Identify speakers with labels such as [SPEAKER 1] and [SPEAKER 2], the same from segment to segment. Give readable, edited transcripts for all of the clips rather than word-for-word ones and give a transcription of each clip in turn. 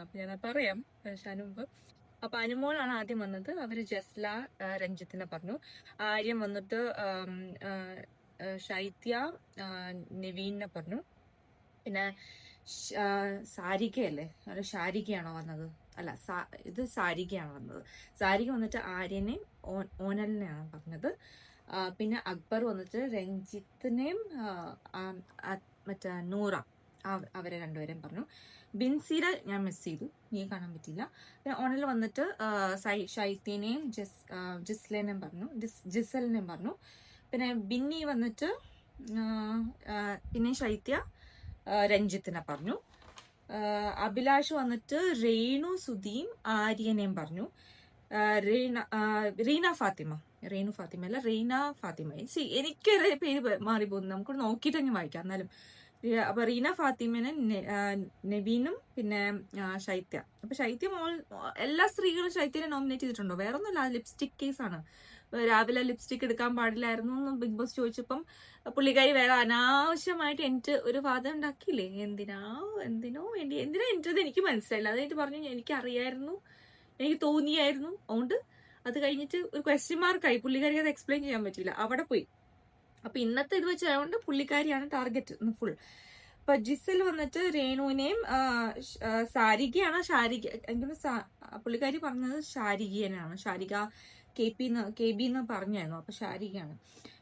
[SPEAKER 1] അപ്പൊ ഞാൻ പറയാം ഷാനു മുമ്പ്. അപ്പൊ അനുമോളാണ് ആദ്യം വന്നത്. അവര് ജസ്ല രഞ്ജിത്തിനെ പറഞ്ഞു. ആര്യം വന്നിട്ട് ശൈത്യ നവീനെ പറഞ്ഞു. പിന്നെ സാരികയല്ലേ, അത് ഷാരികയാണോ വന്നത്? അല്ല, ഇത് സാരികയാണ് വന്നത്. സാരിക വന്നിട്ട് ആര്യനെയും ഓനലിനെയാണ് പറഞ്ഞത്. പിന്നെ അക്ബർ വന്നിട്ട് രഞ്ജിത്തിനെയും മറ്റേ നൂറ അവരെ രണ്ടുപേരെയും പറഞ്ഞു. ബിൻസീരെ ഞാൻ മിസ് ചെയ്തു, നീ കാണാൻ പറ്റിയില്ല. പിന്നെ ഓണൽ വന്നിട്ട് ഷൈത്തിനെയും ജിസ്ലിനെയും പറഞ്ഞു, ജിസലിനെയും പറഞ്ഞു. പിന്നെ ബിന്നി വന്നിട്ട് പിന്നെ ശൈത്യ രഞ്ജിത്തിനെ പറഞ്ഞു. അഭിലാഷ് വന്നിട്ട് രേണു സുധീം ആര്യനെയും പറഞ്ഞു. റീന ഫാത്തിമ അല്ല റീന ഫാത്തിമ. എനിക്ക് പേര് മാറിപ്പോകുന്നു, നമുക്ക് നോക്കിയിട്ട് അങ്ങ് വായിക്കാം. എന്നാലും അപ്പൊ റീന ഫാത്തിമനെ നവീനും പിന്നെ ശൈത്യ. അപ്പൊ ശൈത്യ എല്ലാ സ്ത്രീകളും ശൈത്യനെ നോമിനേറ്റ് ചെയ്തിട്ടുണ്ടോ? വേറെ ഒന്നുമില്ല, ലിപ്സ്റ്റിക് കേസാണ്. രാവിലെ ലിപ്സ്റ്റിക് എടുക്കാൻ പാടില്ലായിരുന്നു എന്ന് ബിഗ് ബോസ് ചോദിച്ചപ്പം പുള്ളിക്കാരി വേറെ അനാവശ്യമായിട്ട് എനിക്ക് ഒരു വാദം ഉണ്ടാക്കിയില്ലേ. എന്തിനാ എന്റത് എനിക്ക് മനസ്സിലായില്ല. അതായിട്ട് പറഞ്ഞു എനിക്ക് അറിയായിരുന്നു, എനിക്ക് തോന്നിയായിരുന്നു. അതുകൊണ്ട് അത് കഴിഞ്ഞിട്ട് ഒരു ക്വസ്റ്റ്യൻ മാർക്കായി. പുള്ളിക്കാരിക്ക് അത് എക്സ്പ്ലെയിൻ ചെയ്യാൻ പറ്റില്ല, അവിടെ പോയി. അപ്പൊ ഇന്നത്തെ ഇത് വെച്ചായതുകൊണ്ട് പുള്ളിക്കാരിയാണ് ടാർഗറ്റ് ഫുൾ. അപ്പൊ ജിസൽ വന്നിട്ട് രേണുവിനെയും സാരികയാണ് എനിക്ക് പുള്ളിക്കാരി പറഞ്ഞത് ഷാരികനാണ്. ഷാരിക കെ ബി എന്ന് പറഞ്ഞായിരുന്നു. അപ്പൊ ഷാരികയാണ്.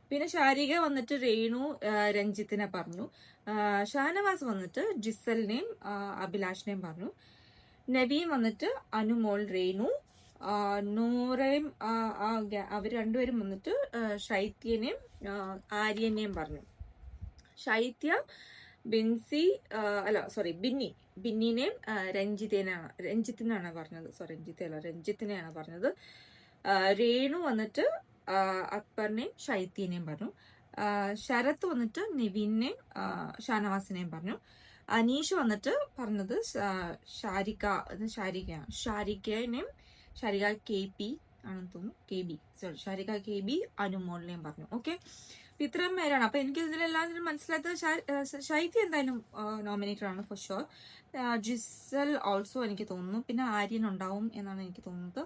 [SPEAKER 1] പിന്നെ ഷാരിക വന്നിട്ട് രേണു രഞ്ജിത്തിനെ പറഞ്ഞു. ഷാനവാസ് വന്നിട്ട് ജിസലിനെയും അഭിലാഷിനെയും പറഞ്ഞു. നവീൻ വന്നിട്ട് അനുമോൾ രേണു. നൂറയും അവർ രണ്ടുപേരും വന്നിട്ട് ശൈത്യനെയും ആര്യനെയും പറഞ്ഞു. ശൈത്യ ബിന്നിനെയും രഞ്ജിത്തിനാണ് പറഞ്ഞത്. രഞ്ജിത്തിനെയാണ് പറഞ്ഞത്. രേണു വന്നിട്ട് അക്ബറിനെയും ശൈത്യനെയും പറഞ്ഞു. ശരത്ത് വന്നിട്ട് നിവിനെയും ഷാനവാസിനെയും പറഞ്ഞു. അനീഷ് വന്നിട്ട് പറഞ്ഞത് ഷാരിക കെ പി ആണെന്ന് തോന്നുന്നു, ഷാരിക കെ ബി അനുമോളിനെയും പറഞ്ഞു. ഓക്കെ, ഇത്രയും പേരാണ്. അപ്പൊ എനിക്ക് ഇതിലെല്ലാം മനസ്സിലാത്തത് ശൈത്യ എന്തായാലും നോമിനേറ്റഡ് ആണ് ഫോർ ഷുവർ. ജിസൽ ഓൾസോ എനിക്ക് തോന്നുന്നു. പിന്നെ ആര്യൻ ഉണ്ടാവും എന്നാണ് എനിക്ക് തോന്നുന്നത്.